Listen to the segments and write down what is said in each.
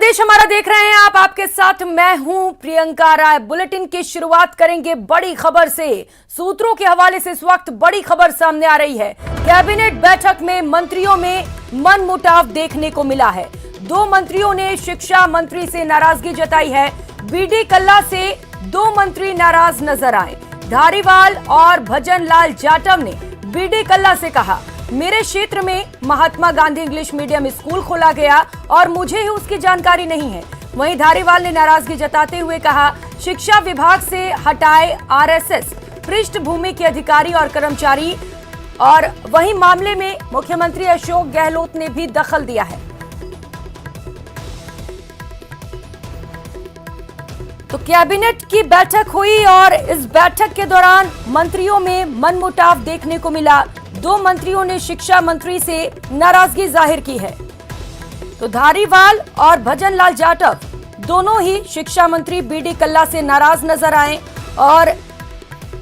देश हमारा देख रहे हैं आप, आपके साथ मैं हूं प्रियंका राय। बुलेटिन की शुरुआत करेंगे बड़ी खबर से। सूत्रों के हवाले से इस वक्त बड़ी खबर सामने आ रही है। कैबिनेट बैठक में मंत्रियों में मनमुटाव देखने को मिला है। 2 मंत्रियों ने शिक्षा मंत्री से नाराजगी जताई है। बीडी कल्ला से 2 मंत्री नाराज नजर आए। धारीवाल और भजन लाल जाटव ने बीडी कल्ला से कहा, मेरे क्षेत्र में Mahatma Gandhi English medium school खोला गया और मुझे ही उसकी जानकारी नहीं है। वहीं धारीवाल ने नाराजगी जताते हुए कहा, शिक्षा विभाग से हटाए आरएसएस पृष्ठभूमि के अधिकारी और कर्मचारी। और वहीं मामले में मुख्यमंत्री अशोक गहलोत ने भी दखल दिया है। तो कैबिनेट की बैठक हुई और इस बैठक के दौरान मंत्रियों में मनमुटाव देखने को मिला। 2 मंत्रियों ने शिक्षा मंत्री से नाराजगी जाहिर की है। तो धारीवाल और भजन लाल जाटव दोनों ही शिक्षा मंत्री बीडी कल्ला से नाराज नजर आए। और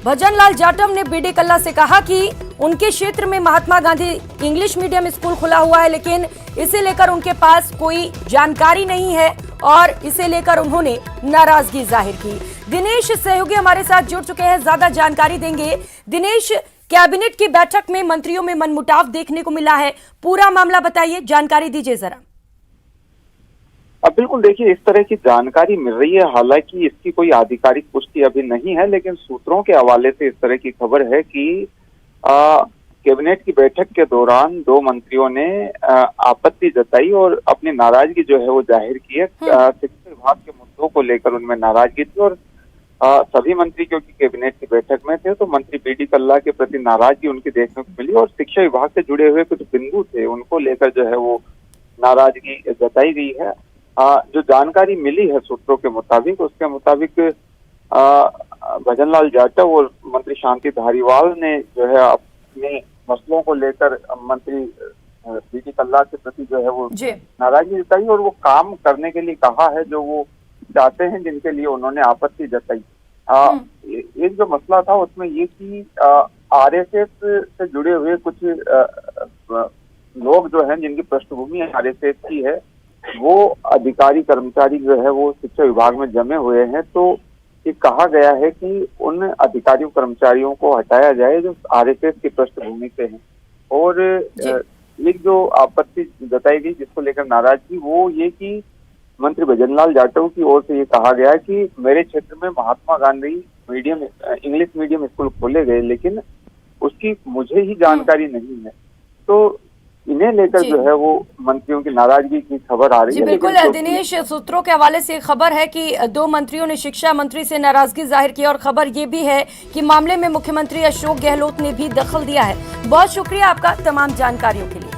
भजन लाल जाटव ने बीडी कल्ला से कहा कि उनके क्षेत्र में Mahatma Gandhi English medium school खुला हुआ है, लेकिन इसे लेकर उनके पास कोई जानकारी नहीं है और इसे लेकर उन्होंने नाराजगी जाहिर की। दिनेश सहयोगी हमारे साथ जुड़ चुके हैं, ज्यादा जानकारी देंगे। दिनेश, कैबिनेट की बैठक में मंत्रियों में मनमुटाव देखने को मिला है, पूरा मामला बताइए, जानकारी दीजिए जरा। अब बिल्कुल देखिए, इस तरह की जानकारी मिल रही है। हालांकि इसकी कोई आधिकारिक पुष्टि अभी नहीं है, लेकिन सूत्रों के हवाले से इस तरह की खबर है कि कैबिनेट की बैठक के दौरान 2 मंत्रियों ने आपत्ति जताई और अपनी नाराजगी जो है वो जाहिर की है। शिक्षा विभाग के मुद्दों को लेकर उनमें नाराजगी थी और सभी मंत्री क्योंकि कैबिनेट की बैठक में थे तो मंत्री बीडी कल्ला के प्रति नाराजगी उनकी देखने को मिली और शिक्षा विभाग से जुड़े हुए कुछ बिंदु थे उनको लेकर जो है वो नाराजगी जताई गई है। जो जानकारी मिली है सूत्रों के मुताबिक, उसके मुताबिक भजन लाल जाटव और मंत्री शांति धारीवाल ने जो है अपने मसलों को लेकर मंत्री बीडी कल्ला के प्रति जो है वो नाराजगी जताई और वो काम करने के लिए कहा है जो वो चाहते हैं, जिनके लिए उन्होंने आपत्ति जताई। एक जो मसला था उसमें ये कि आरएसएस से जुड़े हुए कुछ लोग जो हैं जिनकी पृष्ठभूमि आरएसएस की है, वो अधिकारी कर्मचारी जो है वो शिक्षा विभाग में जमे हुए हैं। तो ये कहा गया है कि उन अधिकारियों कर्मचारियों को हटाया जाए जो आरएसएस की पृष्ठभूमि से हैं। और एक जो आपत्ति जताई गई जिसको लेकर नाराजगी, वो ये कि मंत्री भजन लाल जाटव की ओर से ये कहा गया है कि मेरे क्षेत्र में Mahatma Gandhi English medium school खोले गए, लेकिन उसकी मुझे ही जानकारी नहीं है। तो इन्हें लेकर जो है वो मंत्रियों की नाराजगी की खबर आ रही है। बिल्कुल दिनेश, सूत्रों के हवाले से खबर है कि 2 मंत्रियों ने शिक्षा मंत्री से नाराजगी जाहिर की और खबर ये भी है कि मामले में मुख्यमंत्री अशोक गहलोत ने भी दखल दिया है। बहुत शुक्रिया आपका तमाम जानकारियों के लिए।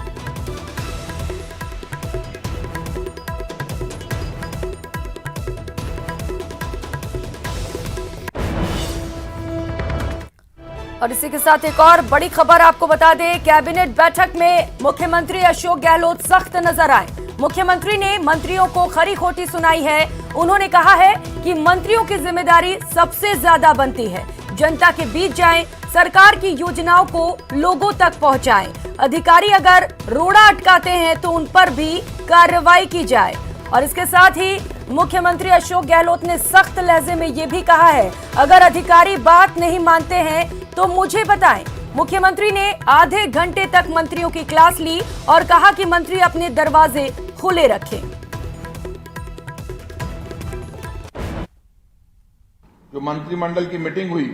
और इसी के साथ एक और बड़ी खबर आपको बता दें, कैबिनेट बैठक में मुख्यमंत्री अशोक गहलोत सख्त नजर आए। मुख्यमंत्री ने मंत्रियों को खरी खोटी सुनाई है। उन्होंने कहा है कि मंत्रियों की जिम्मेदारी सबसे ज्यादा बनती है, जनता के बीच जाएं, सरकार की योजनाओं को लोगों तक पहुंचाएं। अधिकारी अगर रोड़ा अटकाते हैं तो उन पर भी कार्रवाई की जाए। और इसके साथ ही मुख्यमंत्री अशोक गहलोत ने सख्त लहजे में यह भी कहा है, अगर अधिकारी बात नहीं मानते हैं तो मुझे बताएं। मुख्यमंत्री ने आधे घंटे तक मंत्रियों की क्लास ली और कहा कि मंत्री अपने दरवाजे खुले रखें। जो मंत्रिमंडल की मीटिंग हुई,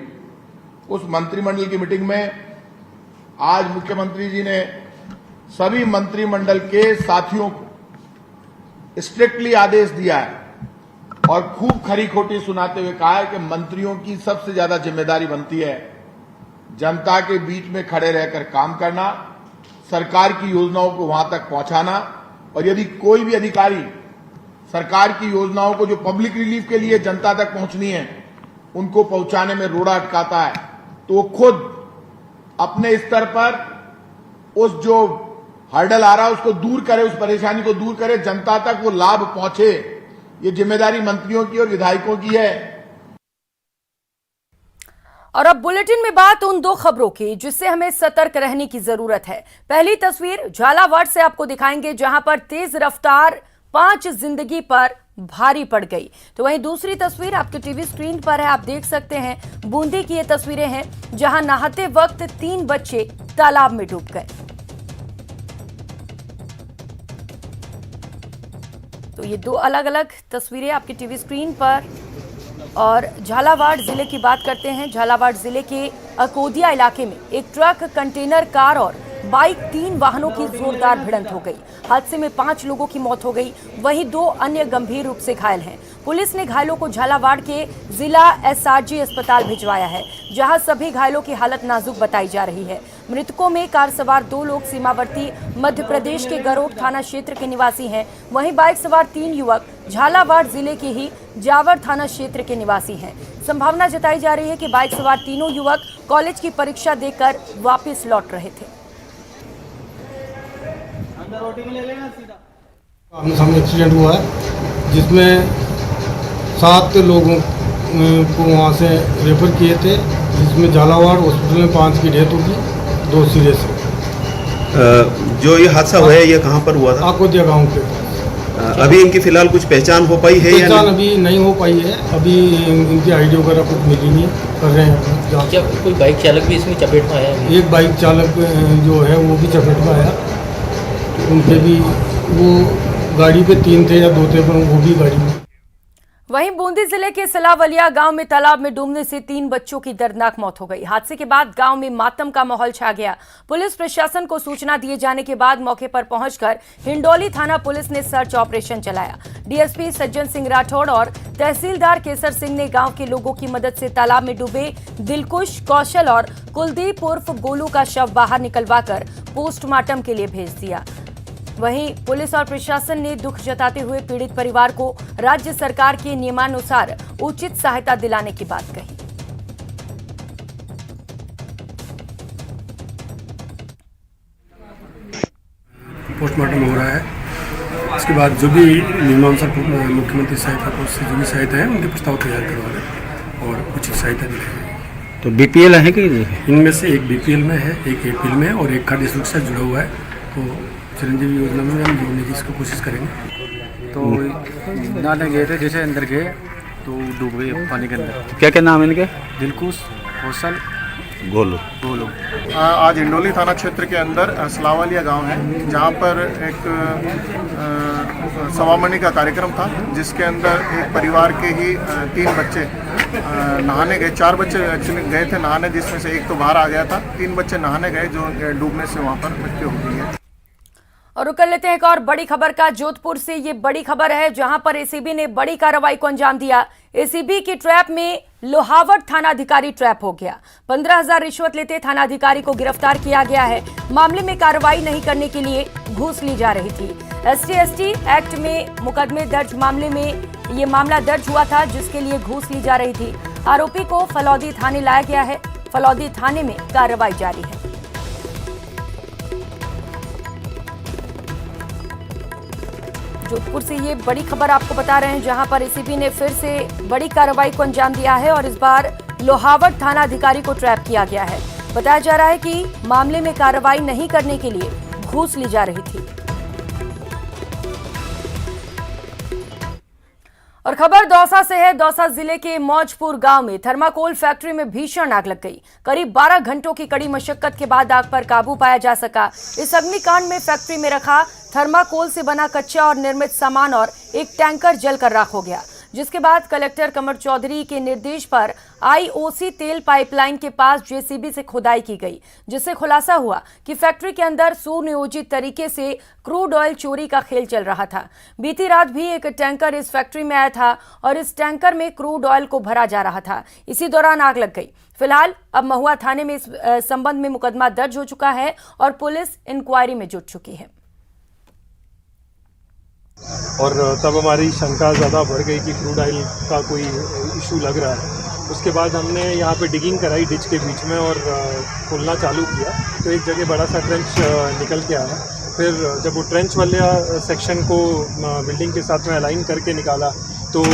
उस मंत्रिमंडल की मीटिंग में आज मुख्यमंत्री जी ने सभी मंत्रिमंडल के साथियों को स्ट्रिक्टली आदेश दिया है और खूब खरी खोटी सुनाते हुए कहा है कि मंत्रियों की सबसे ज्यादा जिम्मेदारी बनती है जनता के बीच में खड़े रहकर काम करना, सरकार की योजनाओं को वहां तक पहुंचाना। और यदि कोई भी अधिकारी सरकार की योजनाओं को जो पब्लिक रिलीफ के लिए जनता तक पहुंचनी है उनको पहुंचाने में रोड़ा अटकाता है तो वो खुद अपने स्तर पर उस जो हर्डल आ रहा है उसको दूर करे, उस परेशानी को दूर करे, जनता तक वो लाभ पहुंचे। ये जिम्मेदारी मंत्रियों की और विधायकों की है। और अब बुलेटिन में बात उन 2 खबरों की जिससे हमें सतर्क रहने की जरूरत है। पहली तस्वीर झालावाड़ से आपको दिखाएंगे, जहां पर तेज रफ्तार 5 जिंदगी पर भारी पड़ गई। तो वहीं दूसरी तस्वीर आपके टीवी स्क्रीन पर है, आप देख सकते हैं। बूंदी की ये तस्वीरें हैं जहां नहाते वक्त 3 बच्चे तालाब में डूब गए। तो ये 2 अलग अलग तस्वीरें आपकी टीवी स्क्रीन पर। और झालावाड़ जिले की बात करते हैं। झालावाड़ जिले के अकोदिया इलाके में एक ट्रक, कंटेनर कार और बाइक 3 वाहनों की जोरदार भिड़ंत हो गई। हादसे में 5 लोगों की मौत हो गई, वहीं 2 अन्य गंभीर रूप से घायल हैं। पुलिस ने घायलों को झालावाड़ के जिला एसआरजी अस्पताल भिजवाया है, जहां सभी घायलों की हालत नाजुक बताई जा रही है। मृतकों में कार सवार 2 लोग सीमावर्ती मध्य प्रदेश के गरोठ थाना क्षेत्र के निवासी हैं, वहीं बाइक सवार 3 युवक झालावाड़ जिले के ही जावर थाना क्षेत्र के निवासी हैं। संभावना जताई जा रही है कि बाइक सवार तीनों युवक कॉलेज की परीक्षा देकर वापस लौट रहे थे। आमने सामने एक्सीडेंट हुआ है जिसमें 7 लोगों को वहाँ से रेफर किए थे, जिसमें झालावाड़ हॉस्पिटल में 5 की डेथ होगी, 2 सीरियस है। जो ये हादसा हुआ है ये कहाँ पर हुआ था? आकोदिया गांव के। अभी इनकी फिलहाल कुछ पहचान हो पाई है या पहचान अभी नहीं हो पाई है, अभी इनकी आईडी वगैरह कुछ मिली नहीं, कर रहे हैं। क्या कोई बाइक चालक भी इसमें चपेट में आया है? एक बाइक चालक जो है वो भी चपेट में आया, उनके भी वो गाड़ी पे 3 थे या 2 थे, पर वो भी गाड़ी में। वहीं बूंदी जिले के सलावलिया गांव में तालाब में डूबने से 3 बच्चों की दर्दनाक मौत हो गई। हादसे के बाद गांव में मातम का माहौल छा गया। पुलिस प्रशासन को सूचना दिए जाने के बाद मौके पर पहुंचकर हिंडोली थाना पुलिस ने सर्च ऑपरेशन चलाया। डीएसपी सज्जन सिंह राठौड़ और तहसीलदार केसर सिंह ने गांव के लोगों की मदद से तालाब में डूबे दिलकुश, कौशल और कुलदीप उर्फ गोलू का शव बाहर निकलवाकर पोस्टमार्टम के लिए भेज दिया। वहीं पुलिस और प्रशासन ने दुख जताते हुए पीड़ित परिवार को राज्य सरकार के नियमानुसार उचित सहायता दिलाने की बात कही। पोस्टमार्टम हो रहा है, उसके बाद जो भी नियमानुसार मुख्यमंत्री सहायता कोष से जो भी सहायता है उनके प्रस्ताव तैयार करवा रहे और उचित सहायता मिलेगी। तो बीपीएल है कि? इनमें से एक बीपीएल में है, एक एपीएल में और एक खाद्य सुरक्षा से जुड़ा हुआ है। तो चिरंजीवी योजना में हम जोड़ने की इसको कोशिश करेंगे। तो नाले गए थे, जैसे अंदर गए तो डूब गए पानी के अंदर। क्या क्या नाम है इनके? दिलकुश, कौशल, गोलू। आज हिंडोली थाना क्षेत्र के अंदर सलावलिया गांव है, जहां पर एक सवामणि का कार्यक्रम था, जिसके अंदर एक परिवार के ही 3 बच्चे नहाने गए। 4 बच्चे एक्चुअली गए थे नहाने, जिसमें से एक तो बाहर आ गया था। 3 बच्चे नहाने गए जो डूबने से वहां पर मृत्यु हो गई है। और रुक कर लेते हैं एक और बड़ी खबर का। जोधपुर से ये बड़ी खबर है, जहां पर एसीबी ने बड़ी कार्रवाई को अंजाम दिया। एसीबी की ट्रैप में लोहावट थानाधिकारी ट्रैप हो गया। 15,000 रिश्वत लेते थानाधिकारी को गिरफ्तार किया गया है। मामले में कार्रवाई नहीं करने के लिए घूस ली जा रही थी। ST/ST एक्ट में मुकदमे दर्ज मामले में ये मामला दर्ज हुआ था, जिसके लिए घूस ली जा रही थी। आरोपी को फलौदी थाने लाया गया है। फलौदी थाने में कार्रवाई जारी है। जोधपुर से ये बड़ी खबर आपको बता रहे हैं, जहां पर एसीबी ने फिर से बड़ी कार्रवाई को अंजाम दिया है और इस बार लोहावट थाना अधिकारी को ट्रैप किया गया है। बताया जा रहा है कि मामले में कार्रवाई नहीं करने के लिए घूस ली जा रही थी। और खबर दौसा से है। दौसा जिले के मौजपुर गांव में थर्माकोल फैक्ट्री में भीषण आग लग गई। करीब 12 घंटों की कड़ी मशक्कत के बाद आग पर काबू पाया जा सका। इस अग्निकांड में फैक्ट्री में रखा थर्माकोल से बना कच्चा और निर्मित सामान और एक टैंकर जलकर राख हो गया, जिसके बाद कलेक्टर कमर चौधरी के निर्देश पर IOC तेल पाइपलाइन के पास JCB से खुदाई की गई, जिससे खुलासा हुआ कि फैक्ट्री के अंदर सुनियोजित तरीके से क्रूड ऑयल चोरी का खेल चल रहा था। बीती रात भी एक टैंकर इस फैक्ट्री में आया था और इस टैंकर में क्रूड ऑयल को भरा जा रहा था। इसी दौरान आग लग गई। फिलहाल अब महुआ थाने में इस संबंध में मुकदमा दर्ज हो चुका है और पुलिस इंक्वायरी में जुट चुकी है। और तब हमारी शंका ज़्यादा बढ़ गई कि क्रूड ऑयल का कोई इशू लग रहा है। उसके बाद हमने यहाँ पे डिगिंग कराई डिच के बीच में और खोलना चालू किया, तो एक जगह बड़ा सा ट्रेंच निकल के आया। फिर जब वो ट्रेंच वाले सेक्शन को बिल्डिंग के साथ में अलाइन करके निकाला तो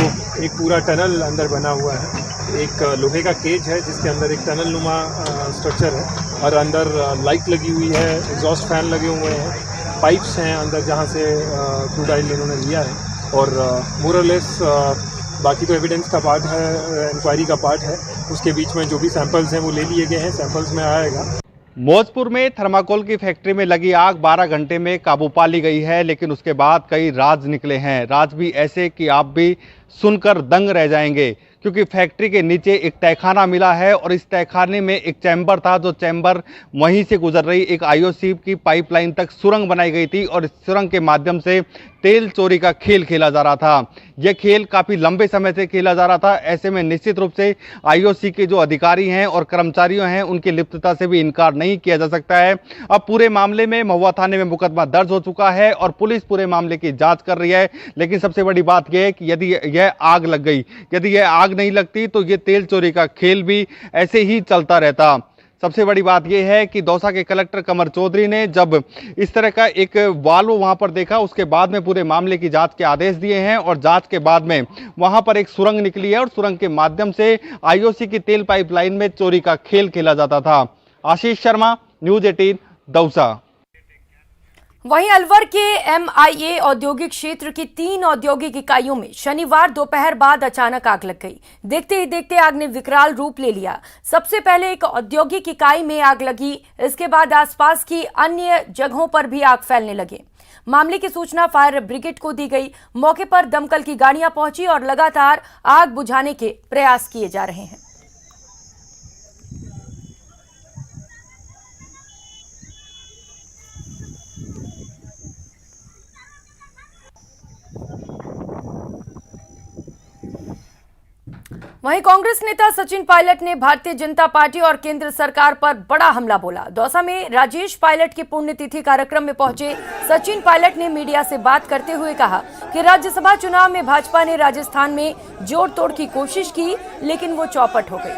एक पूरा टनल अंदर बना हुआ है। एक लोहे का केज है जिसके अंदर एक टनल नुमा स्ट्रक्चर है और अंदर लाइट लगी हुई है, एग्जॉस्ट फैन लगे हुए हैं पाइप्स हैं अंदर जहाँ से क्रूड ऑयल इन्होंने लिया है। और मोर और लेस बाकी तो एविडेंस का पार्ट है, इंक्वायरी का पार्ट है, उसके बीच में जो भी सैंपल्स हैं वो ले लिए गए हैं, सैंपल्स में आएगा। मौजपुर में थर्माकोल की फैक्ट्री में लगी आग 12 घंटे में काबू पा ली गई है, लेकिन उसके बाद कई राज निकले हैं। राज भी ऐसे कि आप भी सुनकर दंग रह जाएंगे, क्योंकि फैक्ट्री के नीचे एक तहखाना मिला है और इस तहखाने में एक चैम्बर था, जो चैम्बर वहीं से गुजर रही एक आईओसी की पाइपलाइन तक सुरंग बनाई गई थी और इस सुरंग के माध्यम से तेल चोरी का खेल खेला जा रहा था। यह खेल काफ़ी लंबे समय से खेला जा रहा था। ऐसे में निश्चित रूप से आईओसी के जो अधिकारी हैं और कर्मचारियों हैं, उनकी लिप्तता से भी इनकार नहीं किया जा सकता है। अब पूरे मामले में महुआ थाने में मुकदमा दर्ज हो चुका है और पुलिस पूरे मामले की जांच कर रही है। लेकिन सबसे बड़ी बात यह है कि यदि यह आग लग गई, यदि यह आग नहीं लगती तो ये तेल चोरी का खेल भी ऐसे ही चलता रहता। सबसे बड़ी बात यह है कि दौसा के कलेक्टर कमर चौधरी ने जब इस तरह का एक वाल्व वहां पर देखा, उसके बाद में पूरे मामले की जांच के आदेश दिए हैं और जांच के बाद में वहां पर एक सुरंग निकली है और सुरंग के माध्यम से आईओसी की तेल पाइपलाइन में चोरी का खेल खेला जाता था। आशीष शर्मा, न्यूज 18, दौसा। वहीं अलवर के MIA औद्योगिक क्षेत्र की 3 औद्योगिक इकाइयों में शनिवार दोपहर बाद अचानक आग लग गई। देखते ही देखते आग ने विकराल रूप ले लिया। सबसे पहले एक औद्योगिक इकाई में आग लगी, इसके बाद आसपास की अन्य जगहों पर भी आग फैलने लगे। मामले की सूचना फायर ब्रिगेड को दी गई। मौके पर दमकल की गाड़ियां पहुंची और लगातार आग बुझाने के प्रयास किए जा रहे हैं। वहीं कांग्रेस नेता सचिन पायलट ने भारतीय जनता पार्टी और केंद्र सरकार पर बड़ा हमला बोला। दौसा में राजेश पायलट की पुण्यतिथि कार्यक्रम में पहुंचे सचिन पायलट ने मीडिया से बात करते हुए कहा कि राज्यसभा चुनाव में भाजपा ने राजस्थान में जोड़ तोड़ की कोशिश की, लेकिन वो चौपट हो गई।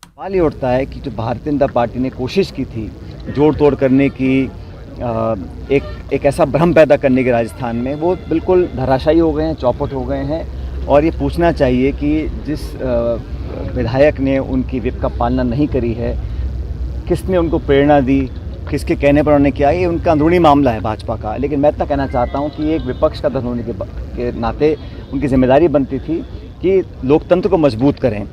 सवाल ये उठता है कि जो भारतीय जनता पार्टी ने कोशिश की थी जोड़ तोड़ करने की, एक ऐसा भ्रम पैदा करने के राजस्थान में, वो बिल्कुल धराशायी हो गए हैं, चौपट हो गए हैं। और ये पूछना चाहिए कि जिस विधायक ने उनकी विप का पालना नहीं करी है, किसने उनको प्रेरणा दी, किसके कहने पर उन्होंने किया, ये उनका अंदरूनी मामला है भाजपा का। लेकिन मैं इतना कहना चाहता हूँ कि एक विपक्ष का सदस्य होने के नाते उनकी जिम्मेदारी बनती थी कि लोकतंत्र को मजबूत करें।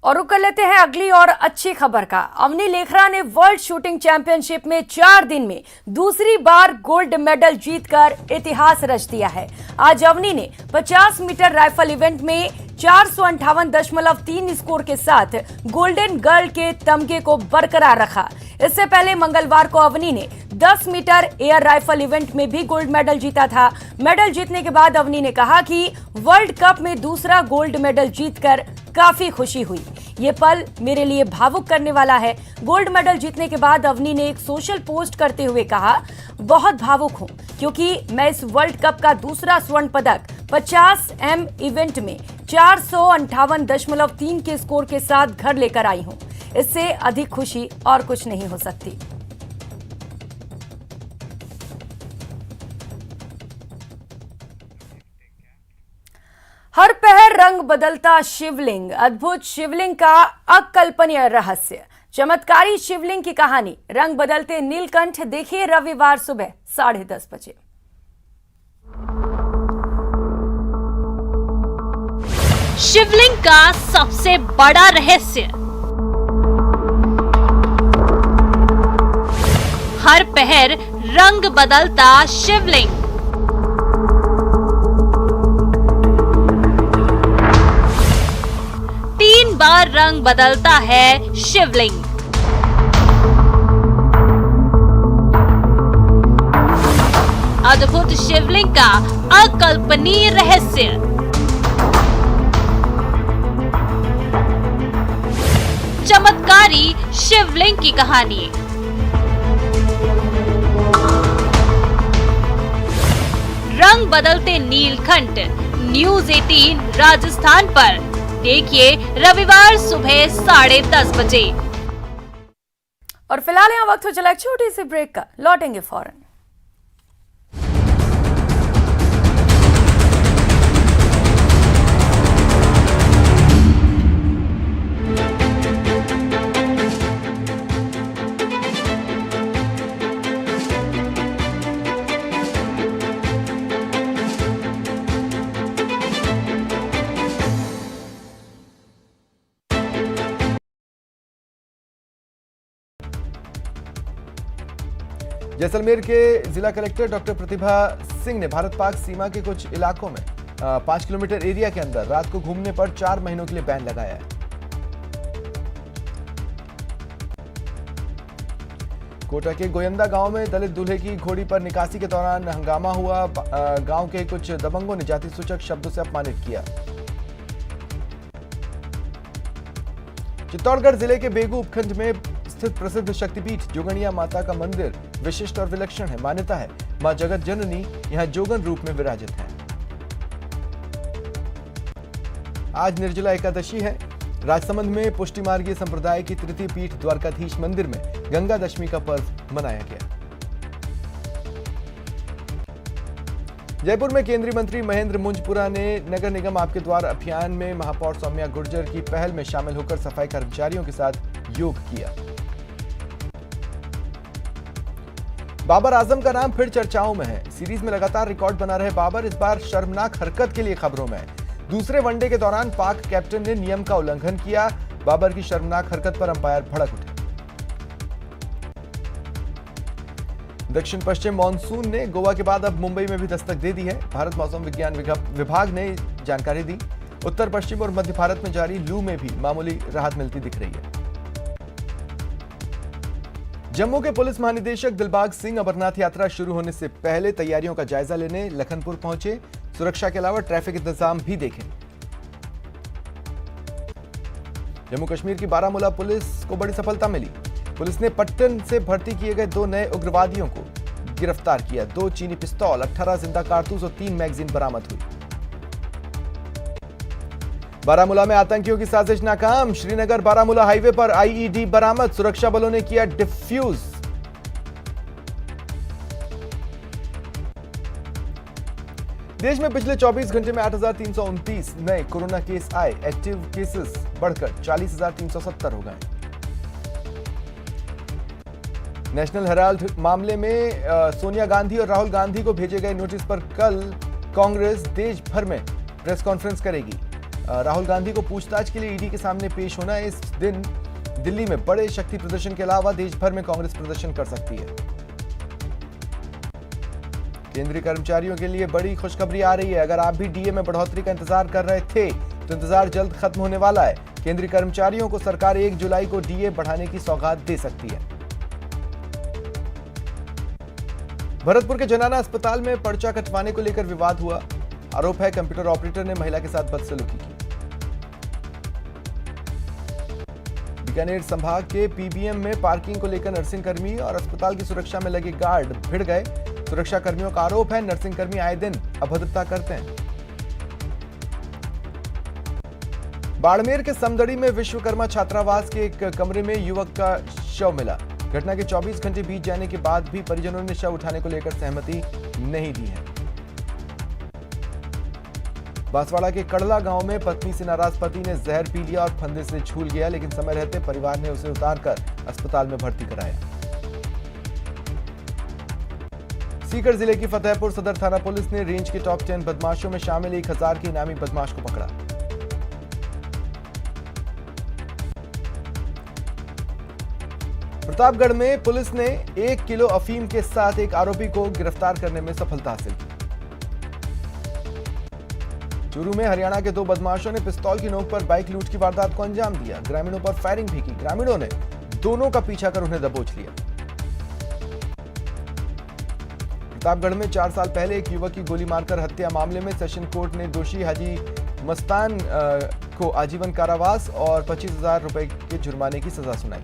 और रुक कर लेते हैं अगली और अच्छी खबर का। अवनी लेखरा ने वर्ल्ड शूटिंग चैंपियनशिप में 4 दिन में दूसरी बार गोल्ड मेडल जीतकर इतिहास रच दिया है। आज अवनी ने 50 मीटर राइफल इवेंट में 458.3 स्कोर के साथ गोल्डन गर्ल के तमगे को बरकरार रखा। इससे पहले मंगलवार को अवनी ने 10 मीटर एयर राइफल इवेंट में भी गोल्ड मेडल जीता था। मेडल जीतने के बाद अवनी ने कहा कि वर्ल्ड कप में दूसरा गोल्ड मेडल जीतकर काफी खुशी हुई। ये पल मेरे लिए भावुक करने वाला है। गोल्ड मेडल जीतने के बाद अवनी ने एक सोशल पोस्ट करते हुए कहा, बहुत भावुक हूं क्योंकि मैं इस वर्ल्ड कप का दूसरा स्वर्ण पदक 50m इवेंट में 458.3 के स्कोर के साथ घर लेकर आई हूं। इससे अधिक खुशी और कुछ नहीं हो सकती। हर पहर रंग बदलता शिवलिंग, अद्भुत शिवलिंग का अकल्पनीय रहस्य, चमत्कारी शिवलिंग की कहानी, रंग बदलते नीलकंठ। देखिए रविवार सुबह 10:30 बजे। शिवलिंग का सबसे बड़ा रहस्य, हर पहर रंग बदलता शिवलिंग। तीन बार रंग बदलता है शिवलिंग। अद्भुत शिवलिंग का अकल्पनीय रहस्य, चमत्कारी शिवलिंग की कहानी। रंग बदलते नीलकंठ, न्यूज 18 राजस्थान पर देखिए रविवार सुबह 10:30 बजे। और फिलहाल यहाँ वक्त हो चला एक छोटी सी ब्रेक का, लौटेंगे फौरन। जैसलमेर के जिला कलेक्टर डॉक्टर प्रतिभा सिंह ने भारत पाक सीमा के कुछ इलाकों में 5 किलोमीटर एरिया के अंदर रात को घूमने पर 4 महीनों के लिए बैन लगाया है। कोटा के गोयंदा गांव में दलित दूल्हे की घोड़ी पर निकासी के दौरान हंगामा हुआ। गांव के कुछ दबंगों ने जाति सूचक शब्दों से अपमानित किया। चित्तौड़गढ़ जिले के बेगू उपखंड में स्थित प्रसिद्ध शक्तिपीठ जोगणिया माता का मंदिर विशिष्ट और विलक्षण है। मान्यता है मां जगत जननी यहां जोगन रूप में विराजित है। आज निर्जला एकादशी है। राजसमंद में पुष्टि मार्गीय संप्रदाय की तृतीय पीठ द्वारकाधीश मंदिर में गंगा दशमी का पर्व मनाया गया। जयपुर में केंद्रीय मंत्री महेंद्र मुंजपुरा ने नगर निगम आपके द्वार अभियान में महापौर सौम्या गुर्जर की पहल में शामिल होकर सफाई कर्मचारियों के साथ योग किया। बाबर आजम का नाम फिर चर्चाओं में है। सीरीज में लगातार रिकॉर्ड बना रहे बाबर इस बार शर्मनाक हरकत के लिए खबरों में है। दूसरे वनडे के दौरान पाक कैप्टन ने नियम का उल्लंघन किया। बाबर की शर्मनाक हरकत पर अंपायर भड़क उठे। दक्षिण पश्चिम मॉनसून ने गोवा के बाद अब मुंबई में भी दस्तक दे दी है। भारत मौसम विज्ञान विभाग ने जानकारी दी। उत्तर पश्चिम और मध्य भारत में जारी लू में भी मामूली राहत मिलती दिख रही है। जम्मू के पुलिस महानिदेशक दिलबाग सिंह अमरनाथ यात्रा शुरू होने से पहले तैयारियों का जायजा लेने लखनपुर पहुंचे। सुरक्षा के अलावा ट्रैफिक इंतजाम भी देखे। जम्मू कश्मीर की बारामूला पुलिस को बड़ी सफलता मिली। पुलिस ने पट्टन से भर्ती किए गए 2 नए उग्रवादियों को गिरफ्तार किया। 2 चीनी पिस्तौल, 18 जिंदा कारतूस और 3 मैगजीन बरामद हुई। बारामूला में आतंकियों की साजिश नाकाम। श्रीनगर बारामूला हाईवे पर आईईडी बरामद। सुरक्षा बलों ने किया डिफ्यूज। देश में पिछले 24 घंटे में 8,329 नए कोरोना केस आए। एक्टिव केसेस बढ़कर 40,370 हो गए। नेशनल हेराल्ड मामले में सोनिया गांधी और राहुल गांधी को भेजे गए नोटिस पर कल कांग्रेस देश भर में प्रेस कॉन्फ्रेंस करेगी। राहुल गांधी को पूछताछ के लिए ईडी के सामने पेश होना है। इस दिन दिल्ली में बड़े शक्ति प्रदर्शन के अलावा देश भर में कांग्रेस प्रदर्शन कर सकती है। केंद्रीय कर्मचारियों के लिए बड़ी खुशखबरी आ रही है। अगर आप भी डीए में बढ़ोतरी का इंतजार कर रहे थे तो इंतजार जल्द खत्म होने वाला है। केंद्रीय कर्मचारियों को सरकार 1 जुलाई को डीए बढ़ाने की सौगात दे सकती है। भरतपुर के जनाना अस्पताल में पर्चा कटवाने को लेकर विवाद हुआ। आरोप है कंप्यूटर ऑपरेटर ने महिला के साथ बदसलूकी की। बीकानेर संभाग के पीबीएम में पार्किंग को लेकर नर्सिंग कर्मी और अस्पताल की सुरक्षा में लगे गार्ड भिड़ गए। सुरक्षा कर्मियों का आरोप है नर्सिंग कर्मी आए दिन अभद्रता करते हैं। बाड़मेर के समदड़ी में विश्वकर्मा छात्रावास के एक कमरे में युवक का शव मिला। घटना के 24 घंटे बीत जाने के बाद भी परिजनों ने शव उठाने को लेकर सहमति नहीं दी है। बांसवाड़ा के कड़ला गांव में पत्नी से नाराज पति ने जहर पी लिया और फंदे से झूल गया, लेकिन समय रहते परिवार ने उसे उतारकर अस्पताल में भर्ती कराया। सीकर जिले की फतेहपुर सदर थाना पुलिस ने रेंज के टॉप 10 बदमाशों में शामिल 1000 के इनामी बदमाश को पकड़ा। प्रतापगढ़ में पुलिस ने 1 किलो अफीम के साथ एक आरोपी को गिरफ्तार करने में सफलता हासिल की। चूरू में हरियाणा के 2 बदमाशों ने पिस्तौल की नोक पर बाइक लूट की वारदात को अंजाम दिया। ग्रामीणों पर फायरिंग भी की। ग्रामीणों ने दोनों का पीछा कर उन्हें दबोच लिया। प्रतापगढ़ में 4 साल पहले एक युवक की गोली मारकर हत्या मामले में सेशन कोर्ट ने दोषी हाजी मस्तान को आजीवन कारावास और 25,000 रुपए के जुर्माने की सजा सुनाई।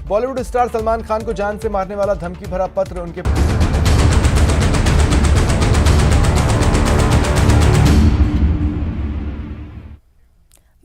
बॉलीवुड स्टार सलमान खान को जान से मारने वाला धमकी भरा पत्र उनके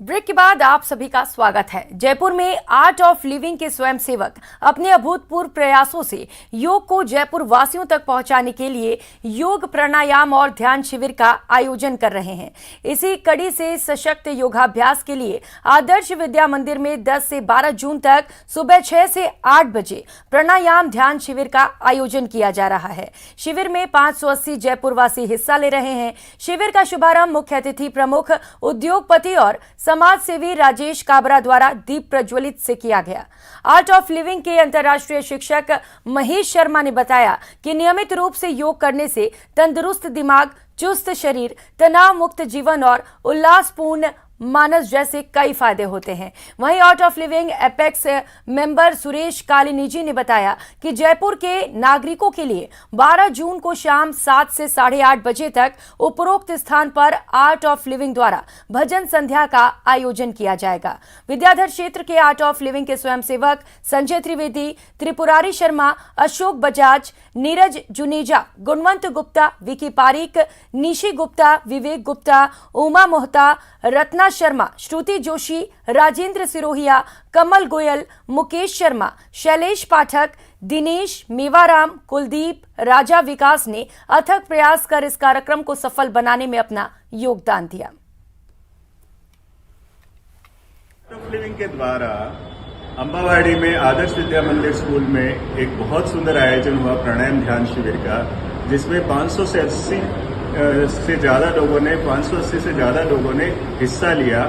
ब्रेक के बाद आप सभी का स्वागत है। जयपुर में आर्ट ऑफ लिविंग के स्वयंसेवक अपने अभूतपूर्व प्रयासों से योग को जयपुर वासियों तक पहुंचाने के लिए योग प्राणायाम और ध्यान शिविर का आयोजन कर रहे हैं। इसी कड़ी से सशक्त योगाभ्यास के लिए आदर्श विद्या मंदिर में 10 से 12 जून तक सुबह 6 से 8 बजे प्राणायाम ध्यान शिविर का आयोजन किया जा रहा है। शिविर में 580 जयपुर वासी हिस्सा ले रहे हैं। शिविर का शुभारंभ मुख्य अतिथि प्रमुख उद्योगपति और समाज सेवी राजेश काबरा द्वारा दीप प्रज्वलित से किया गया। आर्ट ऑफ लिविंग के अंतर्राष्ट्रीय शिक्षक महेश शर्मा ने बताया कि नियमित रूप से योग करने से तंदुरुस्त दिमाग, चुस्त शरीर, तनाव मुक्त जीवन और उल्लासपूर्ण मानस जैसे कई फायदे होते हैं। वहीं art of living apex member Suresh कालिनीजी ने बताया कि जयपुर के नागरिकों के लिए 12 जून को शाम 7 से 8:30 बजे तक उपरोक्त स्थान पर आर्ट ऑफ लिविंग द्वारा भजन संध्या का आयोजन किया जाएगा। विद्याधर क्षेत्र के आर्ट ऑफ लिविंग के स्वयंसेवक संजय त्रिवेदी, त्रिपुरारी शर्मा, अशोक बजाज, नीरज जुनेजा, गुणवंत गुप्ता, विकी पारिक, निशी गुप्ता, विवेक गुप्ता, उमा मोहता, रत्ना शर्मा, श्रुति जोशी, राजेंद्र सिरोहिया, कमल गोयल, मुकेश शर्मा, शैलेश पाठक, दिनेश, मेवाराम, कुलदीप, राजा विकास ने अथक प्रयास कर इस कार्यक्रम को सफल बनाने में अपना योगदान दिया। लिविंग के द्वारा अंबावाड़ी में आदर्श विद्या मंदिर स्कूल में एक बहुत सुंदर आयोजन हुआ प्राणायाम ध्यान शिविर का, जिसमें 580 से ज़्यादा लोगों ने हिस्सा लिया।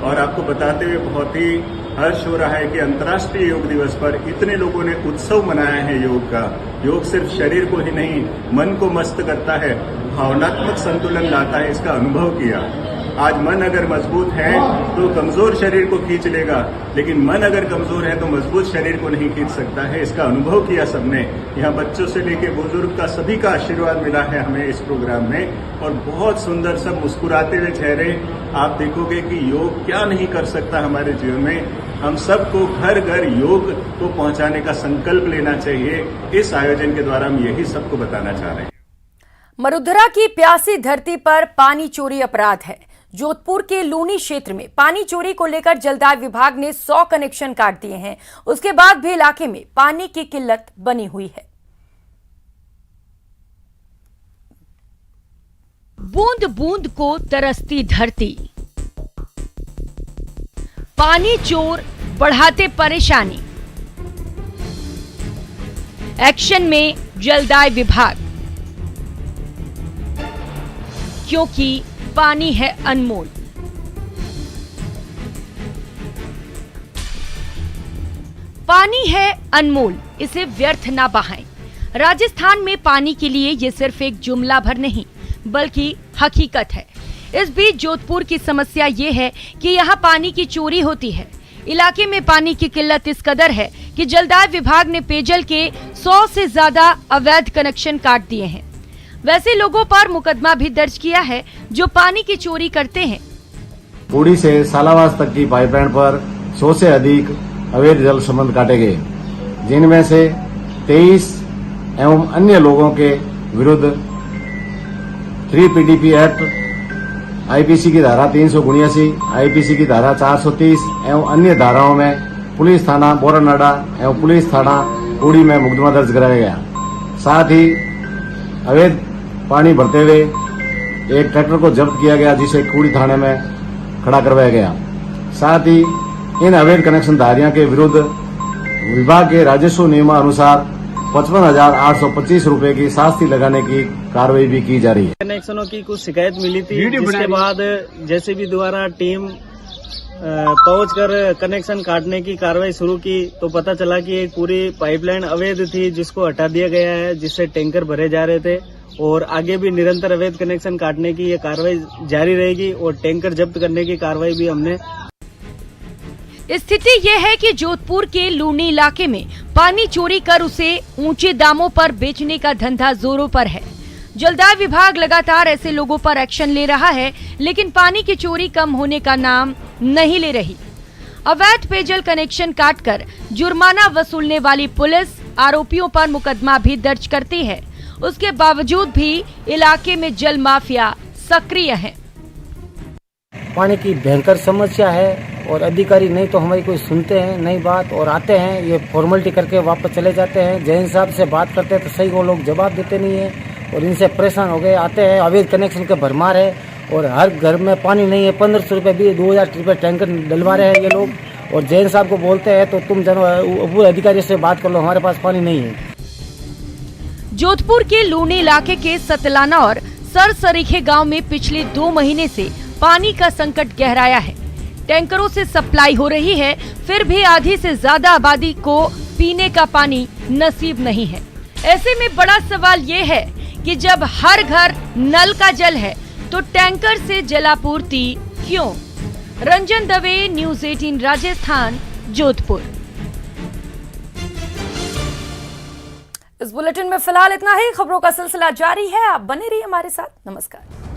और आपको बताते हुए बहुत ही हर्ष हो रहा है कि अंतर्राष्ट्रीय योग दिवस पर इतने लोगों ने उत्सव मनाया है योग का। योग सिर्फ शरीर को ही नहीं, मन को मस्त करता है, भावनात्मक संतुलन लाता है, इसका अनुभव किया। आज मन अगर मजबूत है तो कमजोर शरीर को खींच लेगा, लेकिन मन अगर कमजोर है तो मजबूत शरीर को नहीं खींच सकता है। इसका अनुभव किया सबने। यहाँ बच्चों से लेकर बुजुर्ग का सभी का आशीर्वाद मिला है हमें इस प्रोग्राम में, और बहुत सुंदर सब मुस्कुराते हुए चेहरे। आप देखोगे कि योग क्या नहीं कर सकता हमारे जीवन में। हम सबको घर घर योग को पहुंचाने का संकल्प लेना चाहिए। इस आयोजन के द्वारा हम यही सबको बताना चाह रहे हैं। मरुधरा की प्यासी धरती पर पानी चोरी अपराध है। जोधपुर के लूनी क्षेत्र में पानी चोरी को लेकर जलदाय विभाग ने 100 कनेक्शन काट दिए हैं। उसके बाद भी इलाके में पानी की किल्लत बनी हुई है। बूंद बूंद को तरसती धरती, पानी चोर बढ़ाते परेशानी। एक्शन में जलदाय विभाग, क्योंकि पानी है अनमोल। पानी है अनमोल, इसे व्यर्थ ना बहाएं। राजस्थान में पानी के लिए ये सिर्फ एक जुमला भर नहीं बल्कि हकीकत है। इस बीच जोधपुर की समस्या ये है कि यहाँ पानी की चोरी होती है। इलाके में पानी की किल्लत इस कदर है कि जलदाय विभाग ने पेयजल के 100 से ज्यादा अवैध कनेक्शन काट दिए हैं। वैसे लोगों पर मुकदमा भी दर्ज किया है जो पानी की चोरी करते हैं। पूड़ी से सालावास तक की पाइपलाइन पर 100 से अधिक अवैध जल संबंध काटे गए, जिनमें से 23 एवं अन्य लोगों के विरुद्ध 3 PDP एक्ट, IPC की धारा 379, IPC की धारा 430 एवं अन्य धाराओं में पुलिस थाना बोरानाडा एवं पुलिस थाना पूड़ी में मुकदमा दर्ज कराया गया। साथ ही अवैध पानी भरते हुए एक ट्रैक्टर को जब्त किया गया, जिसे कूड़ी थाने में खड़ा करवाया गया। साथ ही इन अवैध कनेक्शनधारियों के विरुद्ध विभाग के राजस्व नियमानुसार 55,825 रुपए की शास्ति लगाने की कार्रवाई भी की जा रही है। कनेक्शनों की कुछ शिकायत मिली थी, जिसके बाद जेसीबी द्वारा टीम पहुंचकर कनेक्शन काटने की कार्रवाई शुरू की तो पता चला कि एक पूरी पाइपलाइन अवैध थी, जिसको हटा दिया गया है, जिससे टैंकर भरे जा रहे थे। और आगे भी निरंतर अवैध कनेक्शन काटने की ये कार्रवाई जारी रहेगी और टैंकर जब्त करने की कार्रवाई भी हमने। स्थिति ये है कि जोधपुर के लूनी इलाके में पानी चोरी कर उसे ऊंचे दामों पर बेचने का धंधा जोरों पर है। जलदाय विभाग लगातार ऐसे लोगों पर एक्शन ले रहा है, लेकिन पानी की चोरी कम होने का नाम नहीं ले रही। अवैध पेयजल कनेक्शन काटकर जुर्माना वसूलने वाली पुलिस आरोपियों पर मुकदमा भी दर्ज करती है। उसके बावजूद भी इलाके में जल माफिया सक्रिय है। पानी की भयंकर समस्या है और अधिकारी नहीं तो हमारी कोई सुनते हैं नहीं बात, और आते हैं ये फॉर्मेलिटी करके वापस चले जाते हैं। जैन साहब से बात करते हैं तो सही वो लोग जवाब देते नहीं है और इनसे परेशान हो गए। आते हैं, अवैध कनेक्शन के भरमार है और हर घर में पानी नहीं है। 1500 रुपये भी 2000 रुपये टैंकर डलवा रहे हैं ये लोग, और जैन साहब को बोलते हैं तो तुम जनो अधिकारी से बात कर लो, हमारे पास पानी नहीं है। जोधपुर के लूनी इलाके के सतलाना और सरसरीखे गांव में पिछले 2 महीने से पानी का संकट गहराया है। टैंकरों से सप्लाई हो रही है, फिर भी आधी से ज्यादा आबादी को पीने का पानी नसीब नहीं है। ऐसे में बड़ा सवाल ये है कि जब हर घर नल का जल है तो टैंकर से जलापूर्ति क्यों? रंजन दवे, न्यूज़ 18 राजस्थान, जोधपुर। इस बुलेटिन में फिलहाल इतना ही। खबरों का सिलसिला जारी है, आप बने रहिए हमारे साथ। नमस्कार।